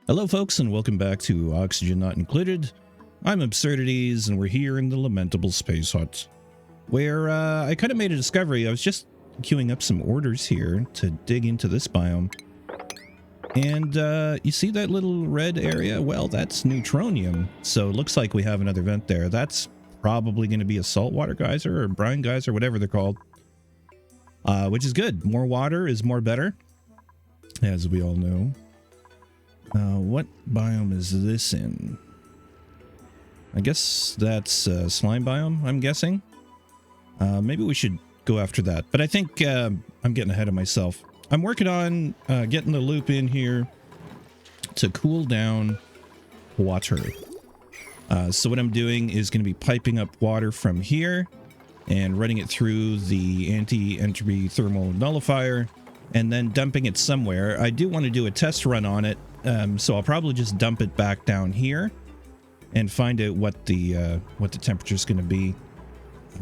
Hello folks, and welcome back to Oxygen Not Included. I'm 𝘊𝘰𝘳𝘀𝑗, and we're here in the lamentable space hut, where I kind of made a discovery. I was just queuing up some orders here to dig into this biome. And you see that little red area? Well, that's neutronium. So it looks like we have another vent there. That's probably going to be a saltwater geyser or brine geyser, whatever they're called. Which is good. More water is more better, as we all know. What biome is this in? I guess that's slime biome, I'm guessing. Maybe we should go after that. But I think I'm getting ahead of myself. I'm working on getting the loop in here to cool down water. So what I'm doing is going to be piping up water from here and running it through the anti-entropy thermal nullifier and then dumping it somewhere. I do want to do a test run on it. So I'll probably just dump it back down here and find out what the temperature is going to be.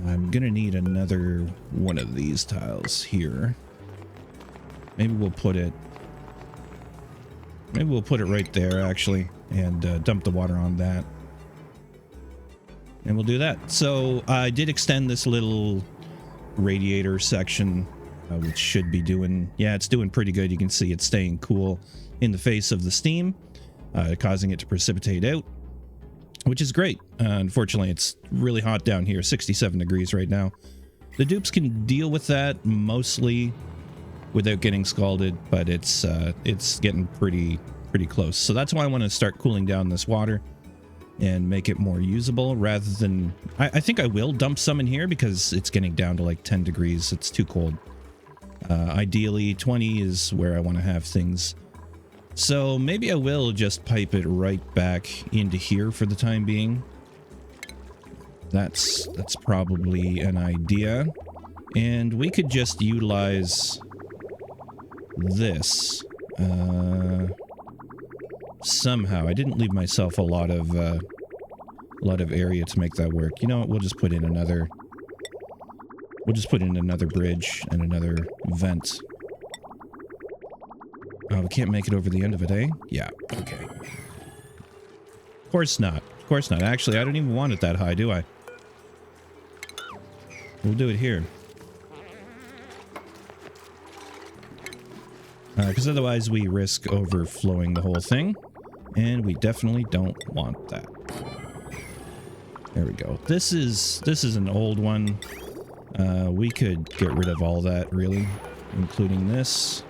I'm going to need another one of these tiles here. Maybe we'll put it right there, actually, and dump the water on that. And we'll do that. So I did extend this little radiator section, which should be doing, yeah, it's doing pretty good. You can see it's staying cool in the face of the steam, causing it to precipitate out, which is great. Unfortunately, it's really hot down here, 67 degrees right now. The dupes can deal with that mostly without getting scalded, but it's getting pretty close. So that's why I want to start cooling down this water and make it more usable rather than... I think I will dump some in here because it's getting down to like 10 degrees. It's too cold. Ideally, 20 is where I want to have things. So maybe I will just pipe it right back into here for the time being. That's probably an idea. And we could just utilize this somehow. I didn't leave myself a lot of area to make that work. You know what? We'll just put in another bridge and another vent. Oh, we can't make it over the end of it, eh? Yeah, okay. Of course not. Of course not. Actually, I don't even want it that high, do I? We'll do it here. Because otherwise we risk overflowing the whole thing. And we definitely don't want that. There we go. This is an old one. We could get rid of all that, really, including this.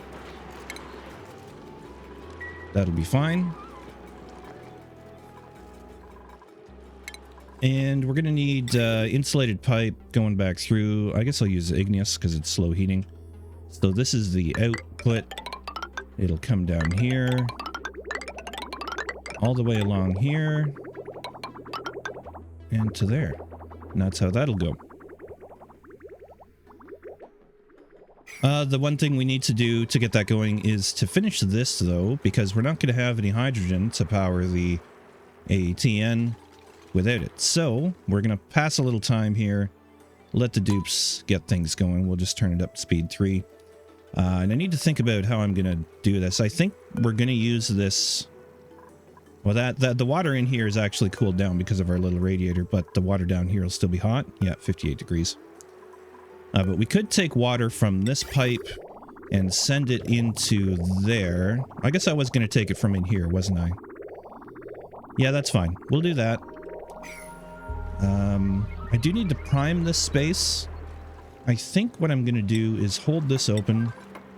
That'll be fine. And we're going to need insulated pipe going back through. I guess I'll use igneous because it's slow heating. So this is the output. It'll come down here. All the way along here. And to there. And that's how that'll go. The one thing we need to do to get that going is to finish this, though, because we're not going to have any hydrogen to power the ATN without it. So we're going to pass a little time here, let the dupes get things going. We'll just turn it up to speed 3. And I need to think about how I'm going to do this. I think we're going to use this... Well, the water in here is actually cooled down because of our little radiator, but the water down here will still be hot. Yeah, 58 degrees. But we could take water from this pipe and send it into there. I guess I was going to take it from in here, wasn't I? Yeah, that's fine. We'll do that. I do need to prime this space. I think what I'm going to do is hold this open.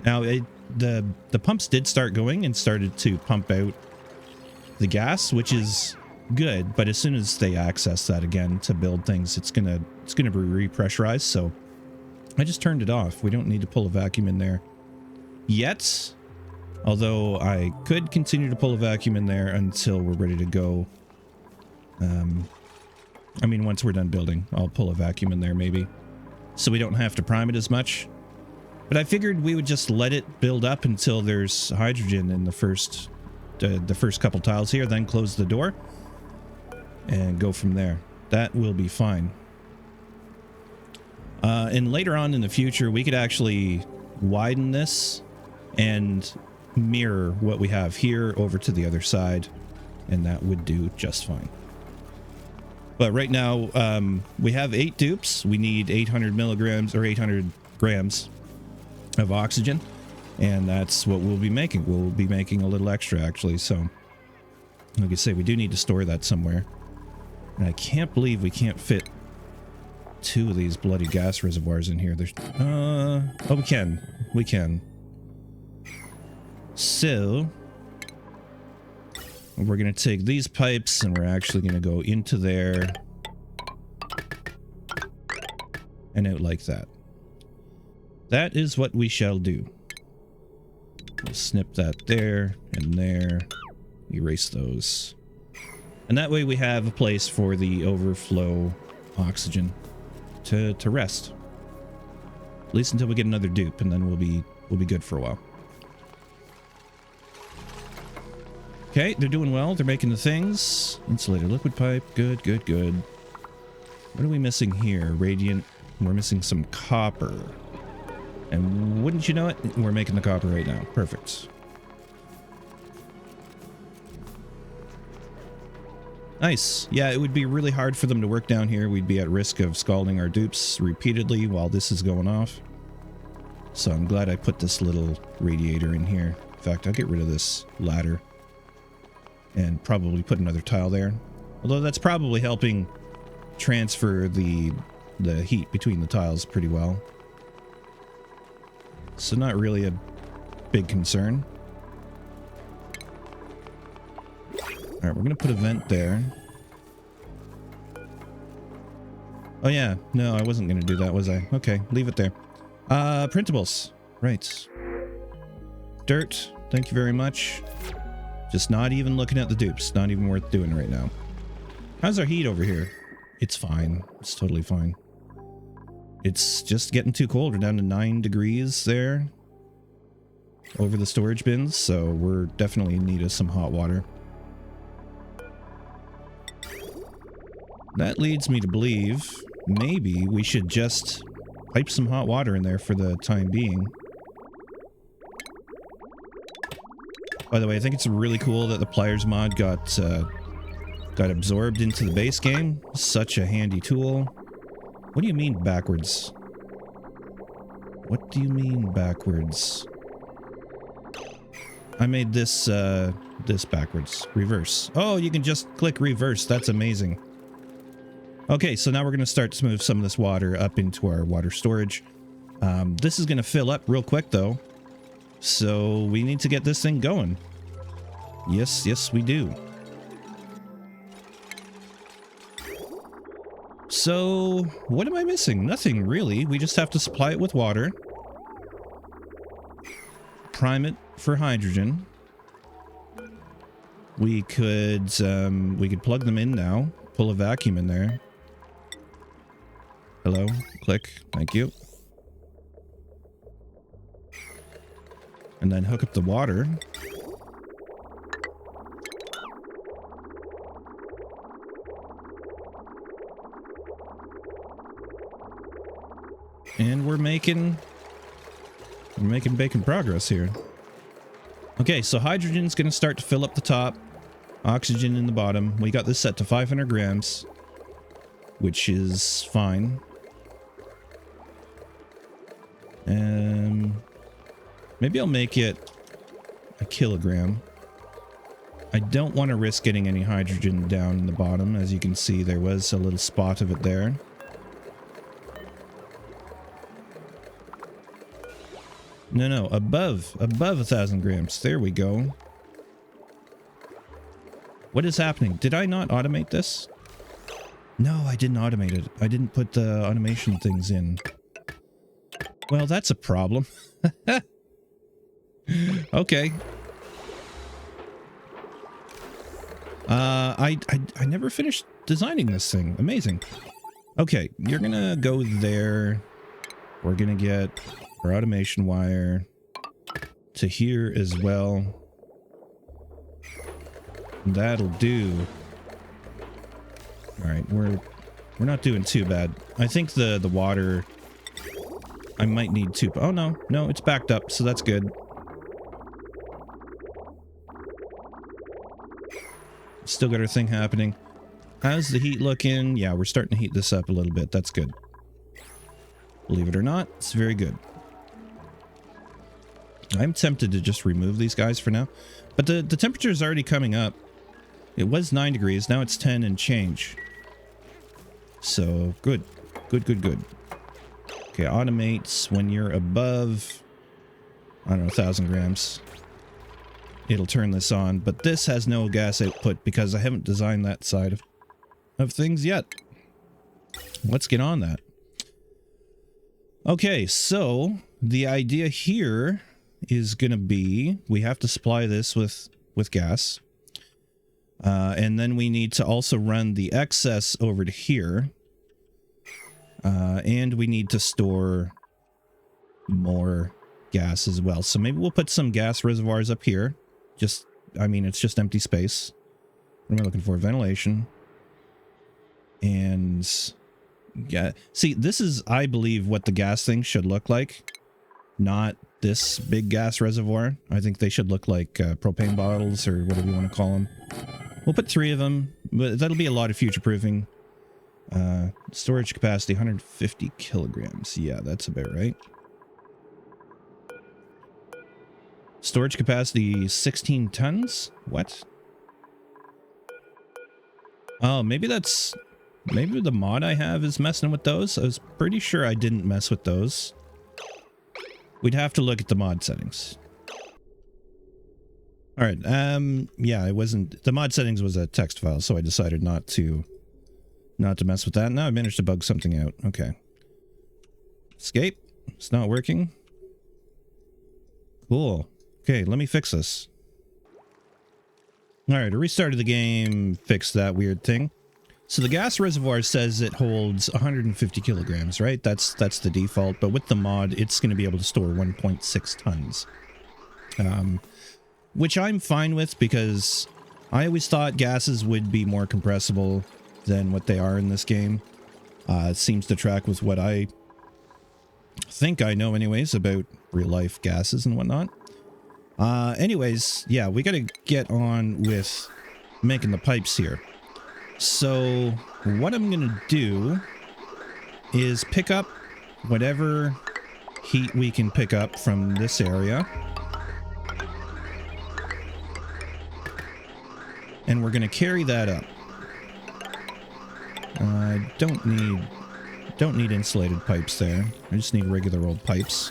Now, the pumps did start going and started to pump out the gas, which is good. But as soon as they access that again to build things, it's gonna be repressurized. So I just turned it off. We don't need to pull a vacuum in there yet. Although I could continue to pull a vacuum in there until we're ready to go. I mean, once we're done building, I'll pull a vacuum in there maybe. So we don't have to prime it as much. But I figured we would just let it build up until there's hydrogen in the first couple tiles here, then close the door and go from there. That will be fine. And later on in the future, we could actually widen this and mirror what we have here over to the other side, and that would do just fine. But right now, we have 8 dupes. We need 800 milligrams or 800 grams of oxygen, and that's what we'll be making. We'll be making a little extra, actually. So, like I say, we do need to store that somewhere. And I can't believe we can't fit 2 of these bloody gas reservoirs in here. There's, oh, we can. We can. So, we're going to take these pipes and we're actually going to go into there and out like that. That is what we shall do. We'll snip that there and there. Erase those. And that way we have a place for the overflow oxygen to rest. At least until we get another dupe, and then we'll be good for a while. Okay, they're doing well. They're making the things. Insulator liquid pipe. Good, good, good. What are we missing here? Radiant. We're missing some copper. And wouldn't you know it, we're making the copper right now. Perfect. Nice. Yeah, it would be really hard for them to work down here. We'd be at risk of scalding our dupes repeatedly while this is going off. So I'm glad I put this little radiator in here. In fact, I'll get rid of this ladder and probably put another tile there. Although that's probably helping transfer the heat between the tiles pretty well. So not really a big concern. Alright, we're going to put a vent there. Oh yeah, no, I wasn't going to do that, was I? Okay, leave it there. Printables. Right. Dirt, thank you very much. Just not even looking at the dupes. Not even worth doing right now. How's our heat over here? It's fine. It's totally fine. It's just getting too cold. We're down to 9 degrees there over the storage bins, so we're definitely in need of some hot water. That leads me to believe maybe we should just pipe some hot water in there for the time being. By the way, I think it's really cool that the Pliers mod got absorbed into the base game. Such a handy tool. What do you mean backwards? What do you mean backwards? I made this this backwards. Reverse. Oh, you can just click reverse. That's amazing. Okay, so now we're going to start to move some of this water up into our water storage. This is going to fill up real quick, though. So we need to get this thing going. Yes, yes, we do. So, what am I missing? Nothing, really. We just have to supply it with water. Prime it for hydrogen. We could plug them in now. Pull a vacuum in there. Hello? Click. Thank you. And then hook up the water. And we're making bacon progress here. Okay, so hydrogen's going to start to fill up the top. Oxygen in the bottom. We got this set to 500 grams, which is fine. Maybe I'll make it a kilogram. I don't want to risk getting any hydrogen down in the bottom. As you can see, there was a little spot of it there. No, above 1,000 grams. There we go. What is happening? Did I not automate this? No, I didn't automate it. I didn't put the automation things in. Well, that's a problem. Okay. I never finished designing this thing. Amazing. Okay, you're gonna go there. We're gonna get our automation wire to here as well. That'll do. All right, we're not doing too bad. I think the water, I might need to. Oh no, it's backed up, so that's good. Still got our thing happening. How's the heat looking? Yeah, we're starting to heat this up a little bit. That's good. Believe it or not, it's very good. I'm tempted to just remove these guys for now. But the temperature is already coming up. It was 9 degrees. Now it's 10 and change. So, good. Good, good, good. Okay, automates when you're above, I don't know, 1,000 grams. It'll turn this on. But this has no gas output because I haven't designed that side of things yet. Let's get on that. Okay, so the idea here is going to be we have to supply this with gas. And then we need to also run the excess over to here. And we need to store more gas as well. So maybe we'll put some gas reservoirs up here. Just, I mean, it's just empty space. What am I looking for? Ventilation. And yeah, see, this is, I believe, what the gas thing should look like. Not this big gas reservoir. I think they should look like propane bottles or whatever you want to call them. We'll put 3 of them, but that'll be a lot of future-proofing. Storage capacity, 150 kilograms. Yeah, that's about right. Storage capacity, 16 tons? What? Oh, maybe that's... Maybe the mod I have is messing with those. I was pretty sure I didn't mess with those. We'd have to look at the mod settings. Alright, yeah, it wasn't... The mod settings was a text file, so I decided not to mess with that. Now I managed to bug something out. Okay. Escape. It's not working. Cool. Okay, let me fix this. Alright, I restarted the game, fixed that weird thing. So the gas reservoir says it holds 150 kilograms, right? That's the default, but with the mod, it's going to be able to store 1.6 tons. Which I'm fine with because I always thought gases would be more compressible than what they are in this game. It seems to track with what I think I know anyways about real-life gases and whatnot. Anyways, yeah, we got to get on with making the pipes here. So what I'm going to do is pick up whatever heat we can pick up from this area. And we're going to carry that up. I don't need insulated pipes there. I just need regular old pipes.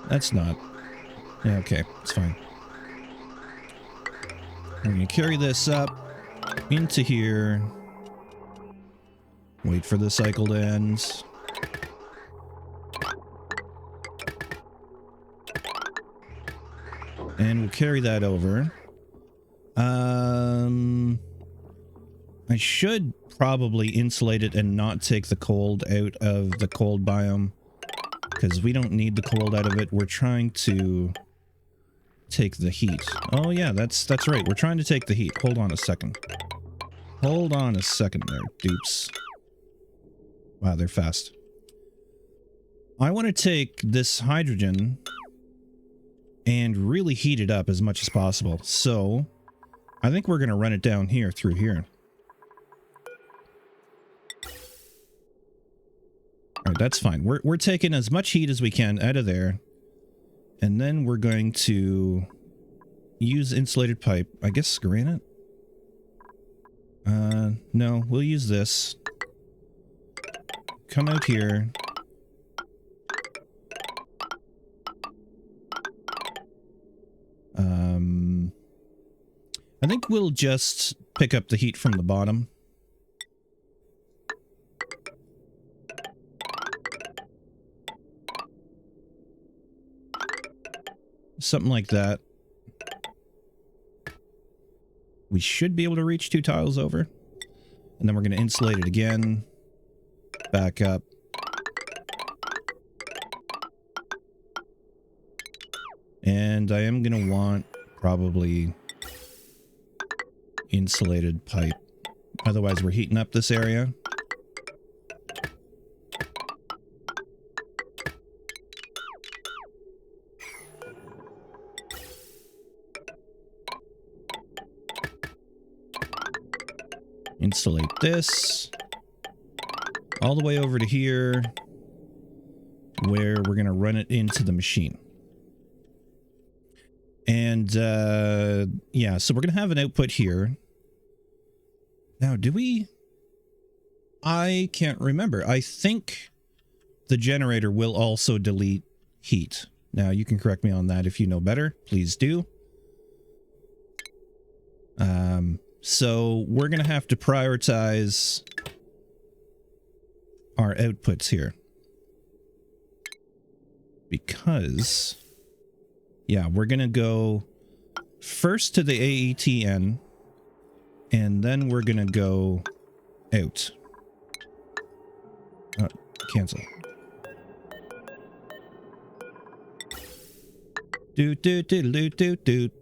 That's not... Yeah, okay, it's fine. We're going to carry this up into here. Wait for the cycle to end. And we'll carry that over. I should probably insulate it and not take the cold out of the cold biome. Because we don't need the cold out of it. We're trying to take the heat. Oh yeah, that's right. We're trying to take the heat. Hold on a second. Hold on a second there, dupes. Wow, they're fast. I want to take this hydrogen and really heat it up as much as possible. So, I think we're going to run it down here through here. Alright, that's fine. We're taking as much heat as we can out of there. And then we're going to use insulated pipe. I guess granite? No, we'll use this. Come out here. I think we'll just pick up the heat from the bottom. Something like that. We should be able to reach 2 tiles over. And then we're going to insulate it again. Back up. And I am going to want probably insulated pipe. Otherwise, we're heating up this area. Insulate this all the way over to here, where we're going to run it into the machine. And yeah, so we're going to have an output here. Now, do we? I can't remember. I think the generator will also delete heat. Now, you can correct me on that if you know better. Please do. So we're going to have to prioritize our outputs here. Because, yeah, we're going to go first to the AETN, and then we're going to go out. Cancel. Doot, doot, doot, doot, doot, doot.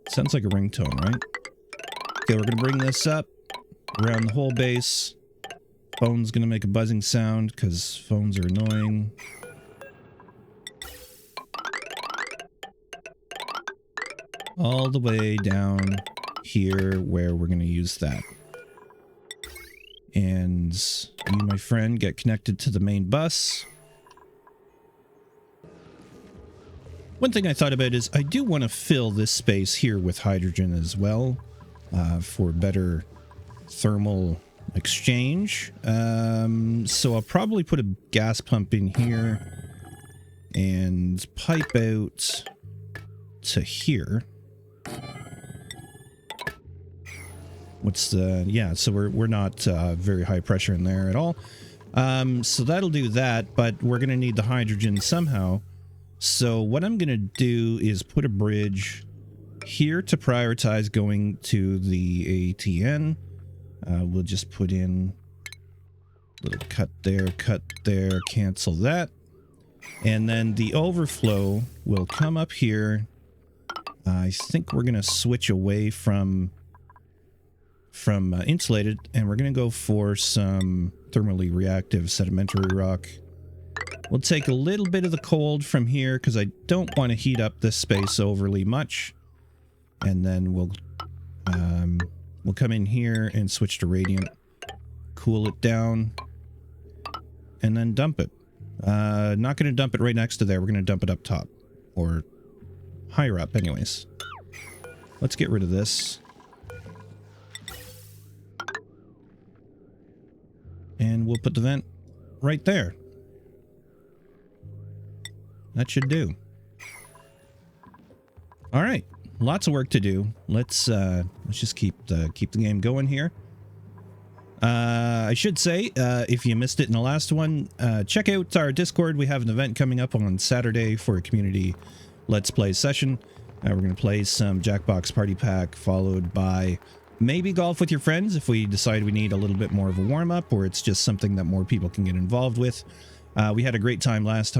Sounds like a ringtone, right? Okay, we're going to bring this up around the whole base. Phone's going to make a buzzing sound because phones are annoying. All the way down here where we're going to use that. And you, my friend, get connected to the main bus. One thing I thought about is I do want to fill this space here with hydrogen as well, for better thermal exchange. So I'll probably put a gas pump in here and pipe out to here. What's the, yeah, so we're not very high pressure in there at all. So that'll do that, but we're going to need the hydrogen somehow. So what I'm going to do is put a bridge here to prioritize going to the ATN. We'll just put in a little cut there, cancel that. And then the overflow will come up here. I think we're going to switch away from insulated, and we're going to go for some thermally reactive sedimentary rock. We'll take a little bit of the cold from here because I don't want to heat up this space overly much. And then we'll come in here and switch to radiant, cool it down, and then dump it. Not going to dump it right next to there. We're going to dump it up top, or higher up anyways. Let's get rid of this. And we'll put the vent right there. That should do. All right, lots of work to do. Let's just keep the game going here. I should say, if you missed it in the last one, check out our Discord. We have an event coming up on Saturday for a community Let's Play session. We're going to play some Jackbox Party Pack, followed by maybe golf with your friends if we decide we need a little bit more of a warm-up, or it's just something that more people can get involved with. We had a great time last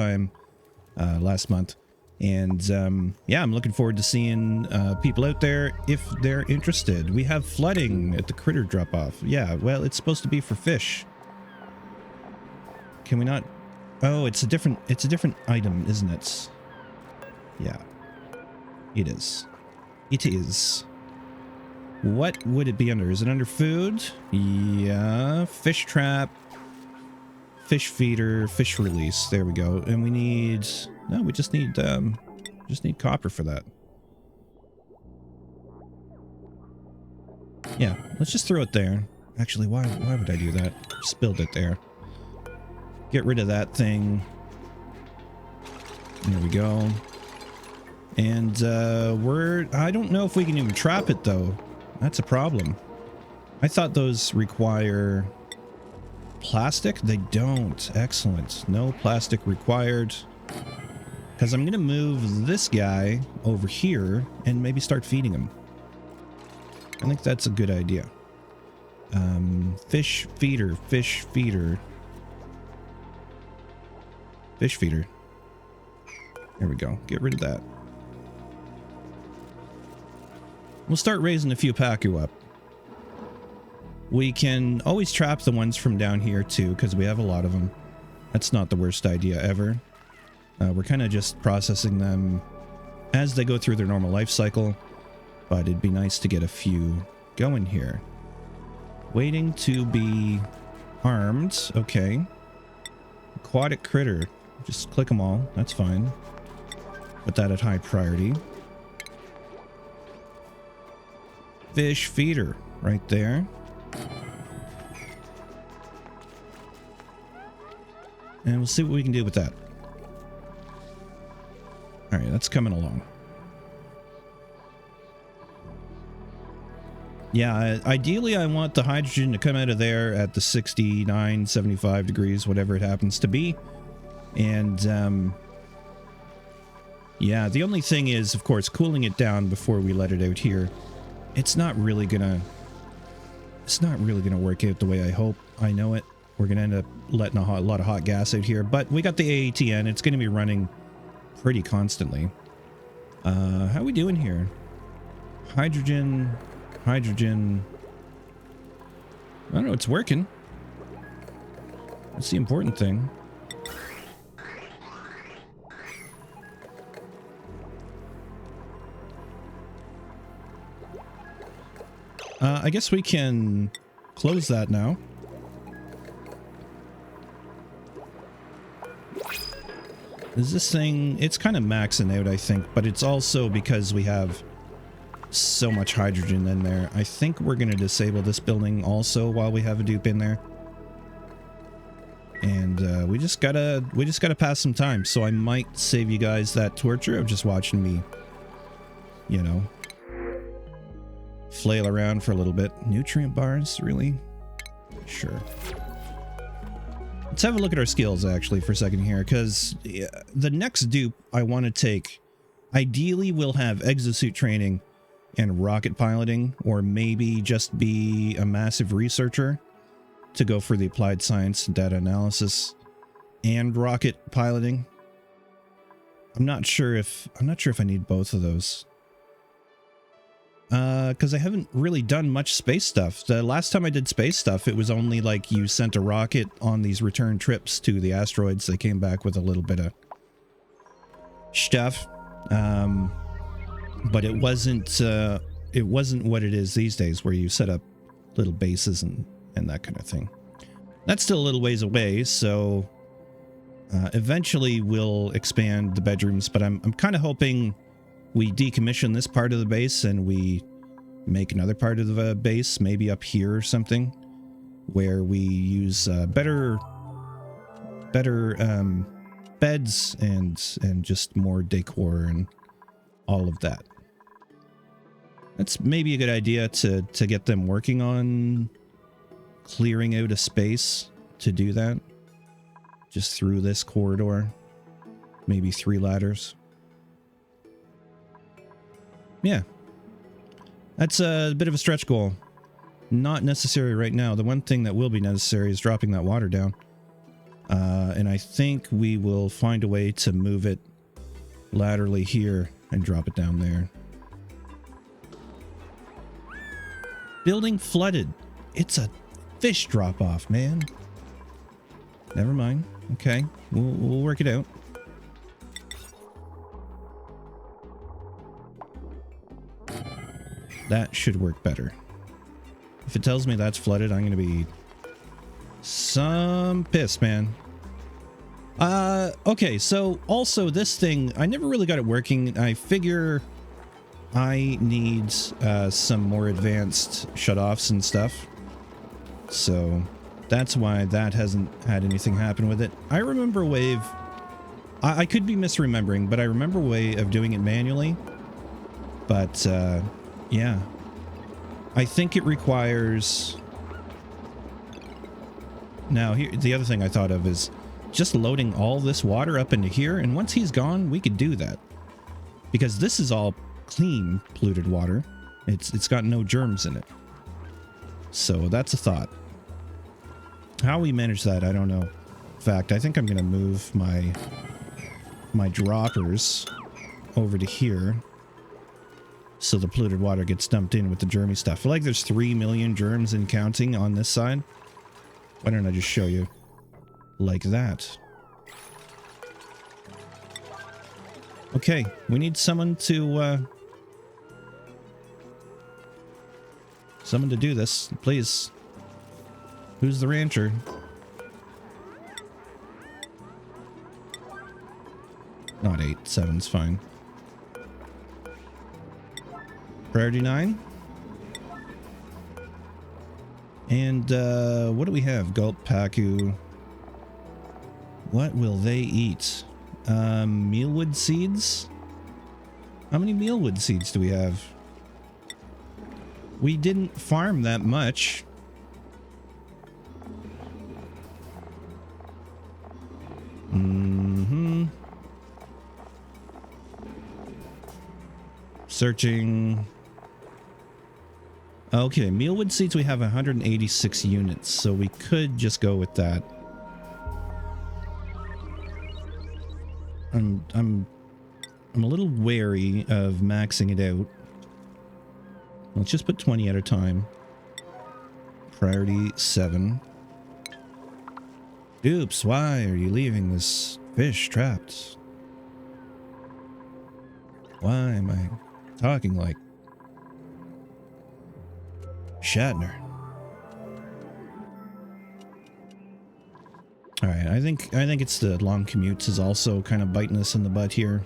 month, and yeah, I'm looking forward to seeing people out there if they're interested. We have flooding at the critter drop-off. Yeah, well, it's supposed to be for fish. Can we not? Oh, it's a different item, isn't it? Yeah, it is. It is. What would it be under? Is it under food? Yeah, fish trap, fish feeder, fish release. There we go. And we need, no, we just need copper for that. Yeah, let's just throw it there. Actually, why would I do that? Spilled it there. Get rid of that thing. There we go. And I don't know if we can even trap it though. That's a problem. I thought those require plastic. They don't. Excellent. No plastic required. Because I'm going to move this guy over here and maybe start feeding him. I think that's a good idea. Fish feeder, fish feeder. Fish feeder. There we go. Get rid of that. We'll start raising a few Pacu up. We can always trap the ones from down here too, because we have a lot of them. That's not the worst idea ever. We're kind of just processing them as they go through their normal life cycle, but it'd be nice to get a few going here. Waiting to be armed. Okay. Aquatic critter. Just click them all. That's fine. Put that at high priority. Fish feeder right there. And we'll see what we can do with that. All right, that's coming along. Yeah, ideally I want the hydrogen to come out of there at the 69, 75 degrees, whatever it happens to be. And, yeah, the only thing is, of course, cooling it down before we let it out here. It's not really gonna work out the way I hope. I know it. We're gonna end up letting a lot of hot gas out here, but we got the AATN. It's gonna be running pretty constantly. How are we doing here? Hydrogen. I don't know, it's working. That's the important thing. I guess we can close that now. Is this thing... It's kind of maxing out, I think, but it's also because we have so much hydrogen in there. I think we're going to disable this building also while we have a dupe in there. And we just gotta pass some time. So I might save you guys that torture of just watching me, you know, flail around for a little bit. Nutrient bars, really? Sure. Let's have a look at our skills actually for a second here, because the next dupe I want to take, ideally we'll have exosuit training and rocket piloting, or maybe just be a massive researcher to go for the applied science and data analysis and rocket piloting. I'm not sure if I need both of those. Because I haven't really done much space stuff. The last time I did space stuff, it was only like you sent a rocket on these return trips to the asteroids. They came back with a little bit of stuff. But it wasn't what it is these days, where you set up little bases and that kind of thing. That's still a little ways away, so eventually we'll expand the bedrooms, but I'm kind of hoping we decommission this part of the base and we make another part of the base, maybe up here or something, where we use better beds and just more decor and all of that. That's maybe a good idea to get them working on clearing out a space to do that. Just through this corridor. Maybe 3 ladders. Yeah. That's a bit of a stretch goal. Not necessary right now. The one thing that will be necessary is dropping that water down. And I think we will find a way to move it laterally here and drop it down there. Building flooded. It's a fish drop-off, man. Never mind. Okay, we'll work it out. That should work better. If it tells me that's flooded, I'm gonna be some pissed, man. Okay, so also this thing, I never really got it working. I figure I need some more advanced shutoffs and stuff. So that's why that hasn't had anything happen with it. I remember a way of... I could be misremembering, but I remember a way of doing it manually. But, yeah. I think it requires... Now, here, the other thing I thought of is just loading all this water up into here, and once he's gone, we could do that. Because this is all clean, polluted water. It's got no germs in it. So that's a thought. How we manage that, I don't know. In fact, I think I'm going to move my droppers over to here so the polluted water gets dumped in with the germy stuff. I feel like there's 3 million germs and counting on this side. Why don't I just show you like that? Okay, we need someone to do this, please. Who's the rancher? Not 8, 7's fine. Priority 9. And what do we have? 𝘊�㼬𝘮𝘂𝘁. What will they eat? Mealwood seeds? How many mealwood seeds do we have? We didn't farm that much. Searching. Okay, mealwood seeds, we have 186 units, so we could just go with that. I'm a little wary of maxing it out. Let's just put 20 at a time. Priority 7. Oops, why are you leaving this fish trapped? Why am I talking like Shatner? All right, I think it's the long commutes is also kind of biting us in the butt here.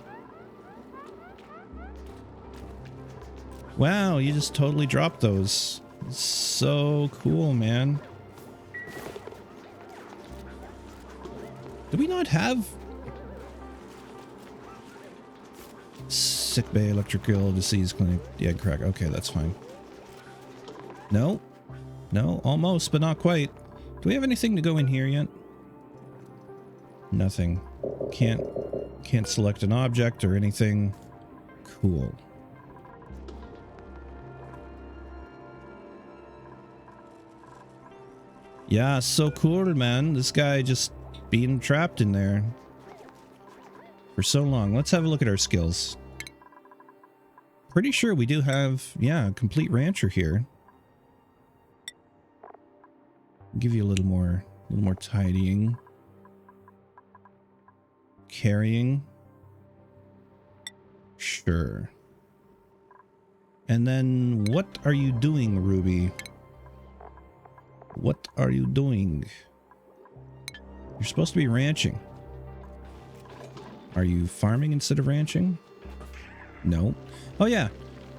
Wow, you just totally dropped those. So cool, man. Do we not have sick bay electrical disease clinic? Yeah, correct. Okay, that's fine. No, no, almost, but not quite. Do we have anything to go in here yet? Nothing. Can't select an object or anything. Cool. Yeah, so cool, man. This guy just being trapped in there for so long. Let's have a look at our skills. Pretty sure we do have, yeah, a complete rancher here. Give you a little more tidying. Carrying. Sure. And then what are you doing, Ruby? What are you doing? You're supposed to be ranching. Are you farming instead of ranching? No. Oh yeah,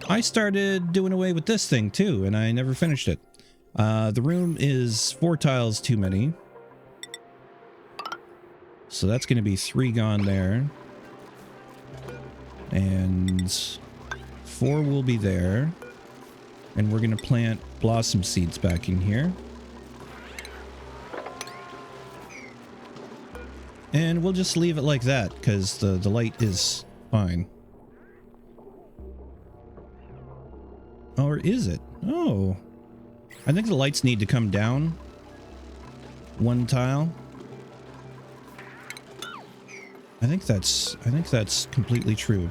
I started doing away with this thing too, and I never finished it. The room is 4 tiles too many. So that's going to be 3 gone there. And 4 will be there. And we're going to plant blossom seeds back in here. And we'll just leave it like that, because the light is fine. Or is it? Oh. I think the lights need to come down 1 tile. I think that's completely true.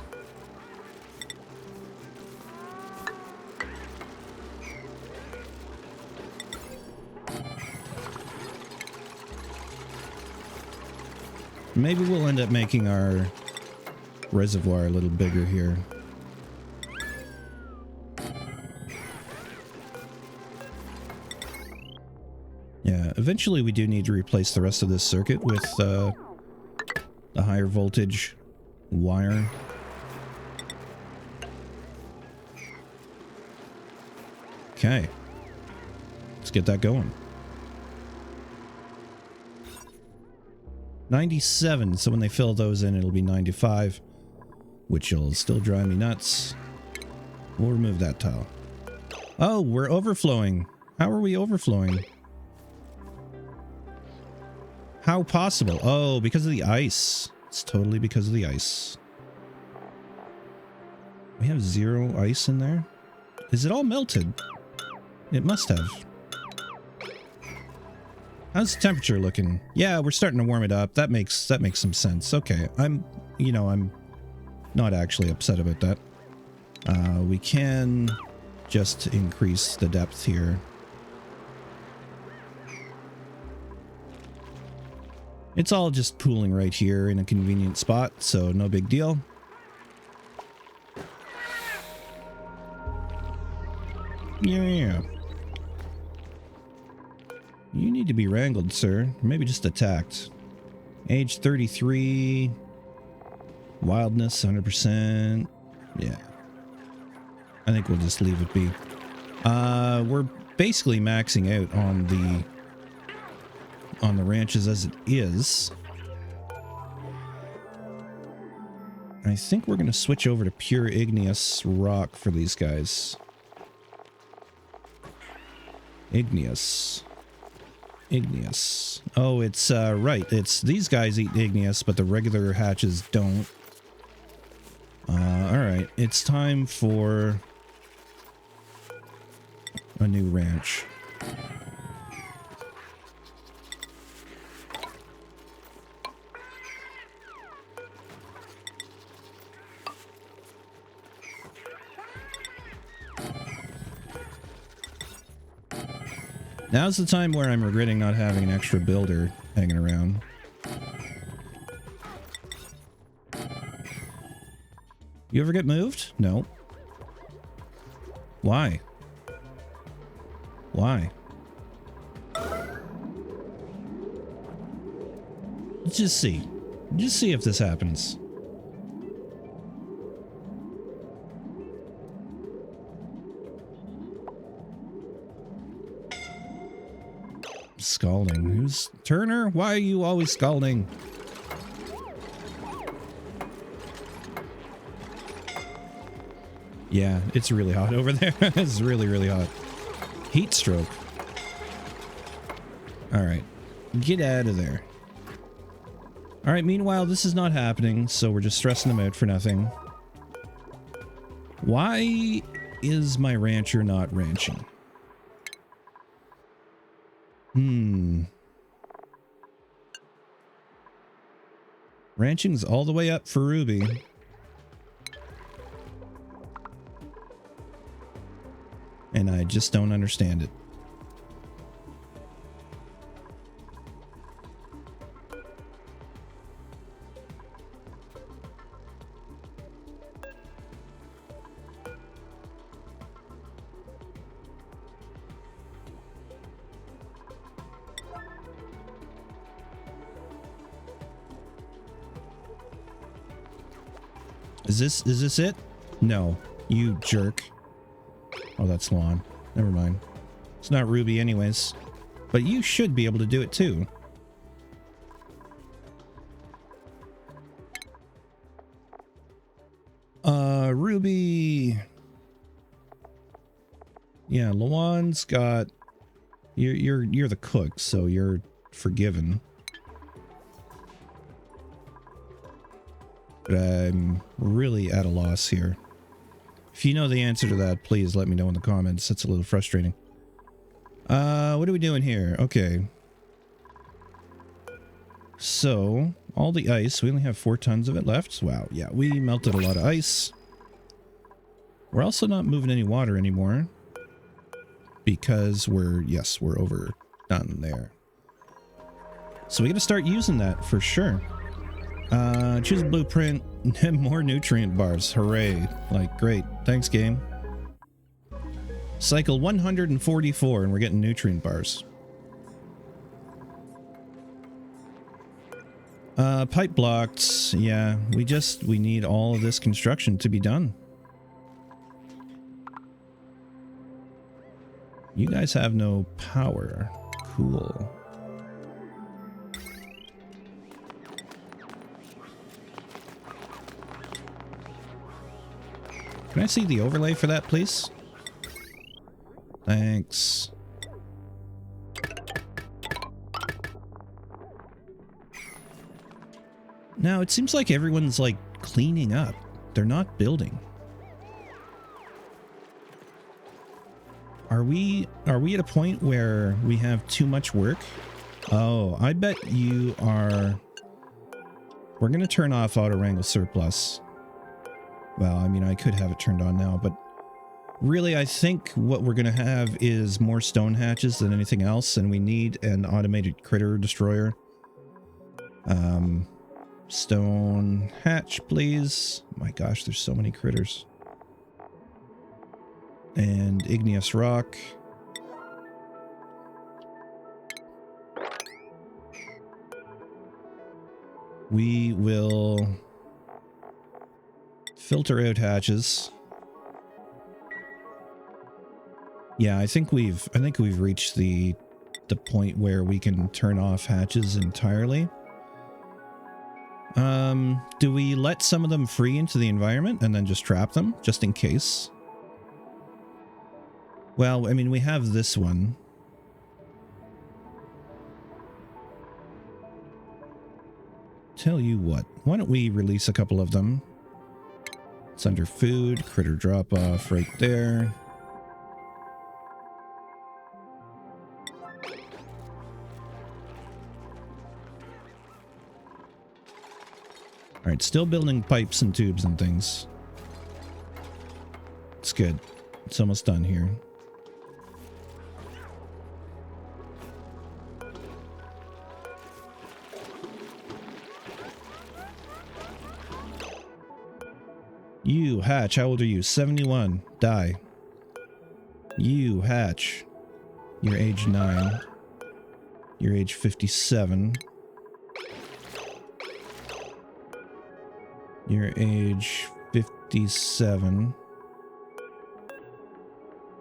Maybe we'll end up making our reservoir a little bigger here. Yeah, eventually we do need to replace the rest of this circuit with the higher voltage wire. Okay. Let's get that going. 97, so when they fill those in, it'll be 95, which will still drive me nuts. We'll remove that tile. Oh, we're overflowing. How are we overflowing? How possible? Oh, because of the ice. It's totally because of the ice. We have 0 ice in there. Is it all melted? It must have. How's the temperature looking? Yeah, we're starting to warm it up. That makes some sense. Okay, I'm not actually upset about that. We can just increase the depth here. It's all just pooling right here in a convenient spot, so no big deal. Yeah. You need to be wrangled, sir. Maybe just attacked. Age 33. Wildness 100%. Yeah. I think we'll just leave it be. We're basically maxing out on the ranches as it is. I think we're going to switch over to pure igneous rock for these guys. Igneous. Igneous. Oh, it's, right. It's, these guys eat igneous, but the regular hatches don't. Alright. It's time for a new ranch. Now's the time where I'm regretting not having an extra builder hanging around. You ever get moved? No. Why? Why? Let's just see. Just see if this happens. Scalding. Who's Turner? Why are you always scalding? Yeah, it's really hot over there. It's really, really hot. Heat stroke. Alright. Get out of there. Alright, meanwhile, this is not happening, so we're just stressing them out for nothing. Why is my rancher not ranching? Ranching's all the way up for Ruby. And I just don't understand it. Is this it? No, you jerk. Oh, that's Lawn. Never mind. It's not Ruby anyways. But you should be able to do it too. Ruby. Yeah, Lawan's got you're the cook, so you're forgiven. But I'm really at a loss here. If you know the answer to that, please let me know in the comments. That's a little frustrating. What are we doing here? Okay. So, all the ice. We only have 4 tons of it left. Wow, yeah, we melted a lot of ice. We're also not moving any water anymore. Because we're overdone there. So we gotta start using that for sure. Choose a blueprint, more nutrient bars. Hooray. Like, great. Thanks, game. Cycle 144, and we're getting nutrient bars. Pipe blocks. Yeah, we need all of this construction to be done. You guys have no power. Cool. Can I see the overlay for that, please? Thanks. Now, it seems like everyone's, like, cleaning up. They're not building. Are we at a point where we have too much work? Oh, I bet you are... We're going to turn off auto wrangle surplus. Well, I mean, I could have it turned on now, but really, I think what we're going to have is more stone hatches than anything else, and we need an automated critter destroyer. Stone hatch, please. My gosh, there's so many critters. And igneous rock. We will filter out hatches. Yeah, I think we've reached the point where we can turn off hatches entirely. Do we let some of them free into the environment and then just trap them, just in case? Well, I mean, we have this one. Tell you what, why don't we release a couple of them? It's under food, critter drop off right there. All right, still building pipes and tubes and things. It's good. It's almost done here. You, Hatch, how old are you? 71. Die. You, Hatch. You're age 9. You're age 57. You're age 57.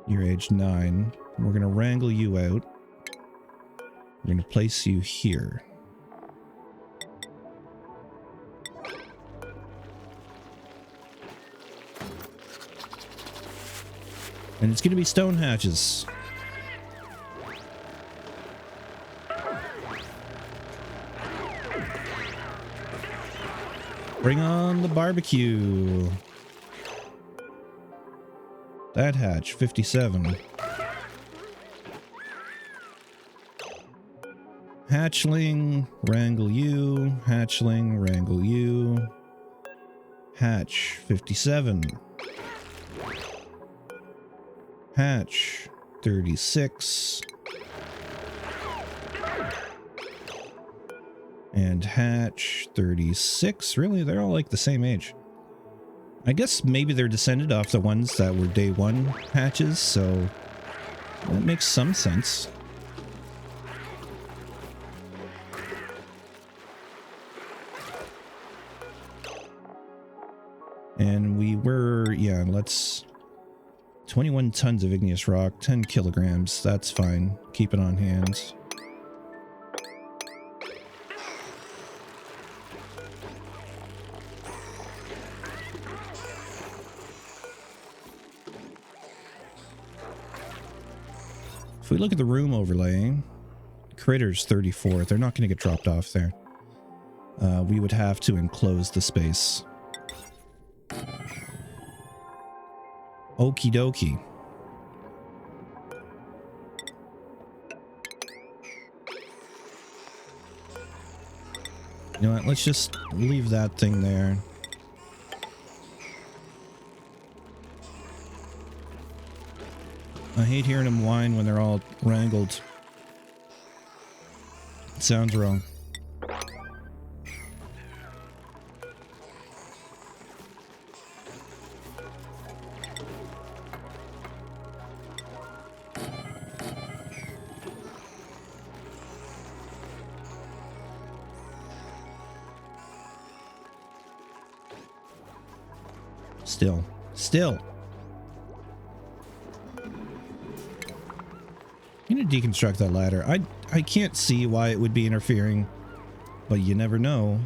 You're age 9. We're going to wrangle you out. We're going to place you here. And it's going to be stone hatches. Bring on the barbecue. That hatch, 57. Hatchling, wrangle you. Hatchling, wrangle you. Hatch, 57. Hatch, 36. And hatch, 36. Really? They're all like the same age. I guess maybe they're descended off the ones that were day 1 hatches, so that makes some sense. And we were, yeah, let's... 21 tons of igneous rock, 10 kilograms. That's fine. Keep it on hand. If we look at the room overlay, critters 34. They're not going to get dropped off there. We would have to enclose the space. Okie dokie. You know what? Let's just leave that thing there. I hate hearing them whine when they're all wrangled. It sounds wrong. Still. I'm gonna deconstruct that ladder. I can't see why it would be interfering, but you never know.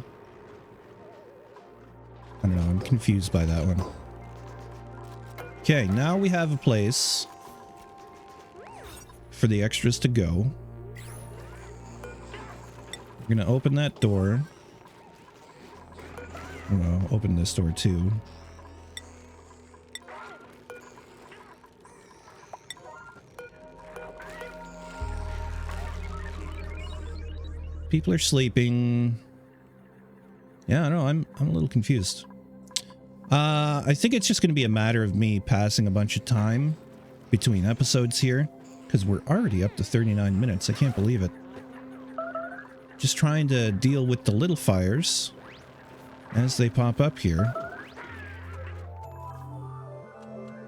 I don't know, I'm confused by that one. Okay, now we have a place for the extras to go. We're gonna open that door. I'm gonna open this door too. People are sleeping. Yeah, no, I'm a little confused. I think it's just going to be a matter of me passing a bunch of time between episodes here, because we're already up to 39 minutes. I can't believe it. Just trying to deal with the little fires as they pop up here.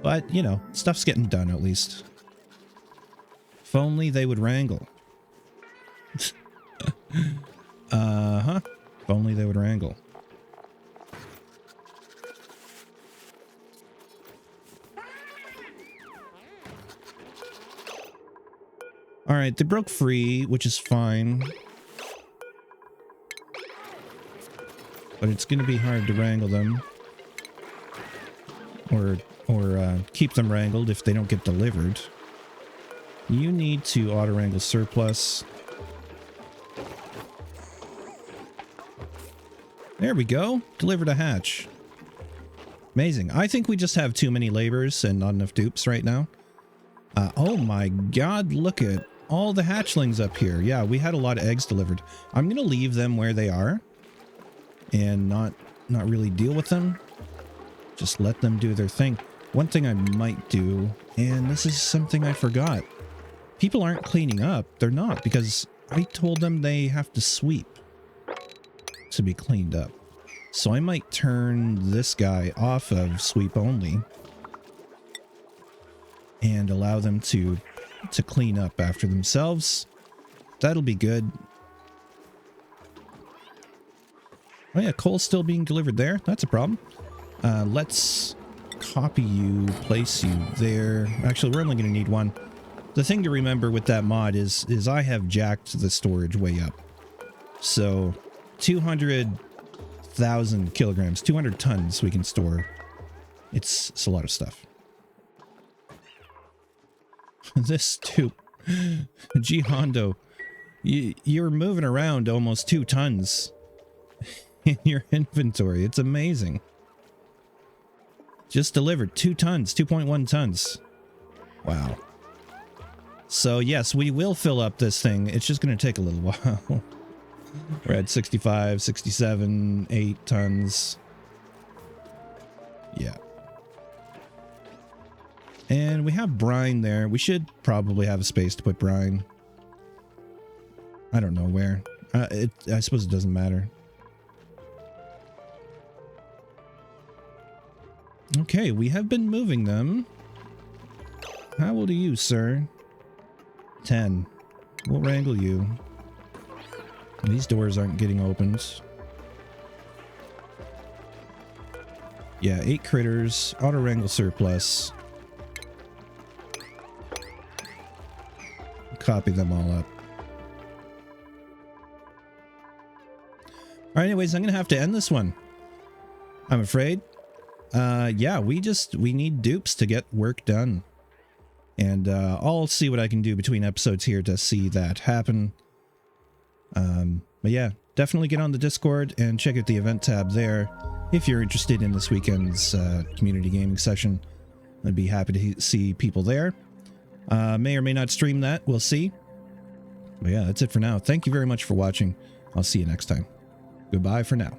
But, you know, stuff's getting done at least. If only they would wrangle. Uh-huh. If only they would wrangle. Alright, they broke free, which is fine. But it's going to be hard to wrangle them. Or keep them wrangled if they don't get delivered. You need to auto-wrangle surplus. There we go. Delivered a hatch. Amazing. I think we just have too many labors and not enough dupes right now. Oh my god, look at all the hatchlings up here. Yeah, we had a lot of eggs delivered. I'm going to leave them where they are. And not really deal with them. Just let them do their thing. One thing I might do, and this is something I forgot. People aren't cleaning up. They're not, because I told them they have to sweep to be cleaned up. So I might turn this guy off of sweep only and allow them to clean up after themselves. That'll be good. Oh yeah, coal's still being delivered there. That's a problem. Let's copy you, place you there. Actually, we're only going to need one. The thing to remember with that mod is I have jacked the storage way up. So 200,000 kilograms, 200 tons we can store. It's a lot of stuff. This too. 𝘬𝘬𝘳𝘭𝘥 𝘎𝘦𝘯, you're moving around almost 2 tons in your inventory. It's amazing. Just delivered 2 tons, 2.1 tons. Wow. So yes, we will fill up this thing. It's just going to take a little while. We're at 65, 67, 8 tons. Yeah. And we have brine there. We should probably have a space to put brine. I don't know where. I suppose it doesn't matter. Okay, we have been moving them. How old are you, sir? 10. We'll wrangle you. These doors aren't getting opened. Yeah, 8 critters. Auto wrangle surplus. Copy them all up. Alright, anyways, I'm gonna have to end this one, I'm afraid. Yeah, we need dupes to get work done. And I'll see what I can do between episodes here to see that happen. But yeah, definitely get on the Discord and check out the event tab there if you're interested in this weekend's community gaming session. I'd be happy to see people there. May or may not stream that, we'll see. But yeah, that's it for now. Thank you very much for watching. I'll see you next time. Goodbye for now.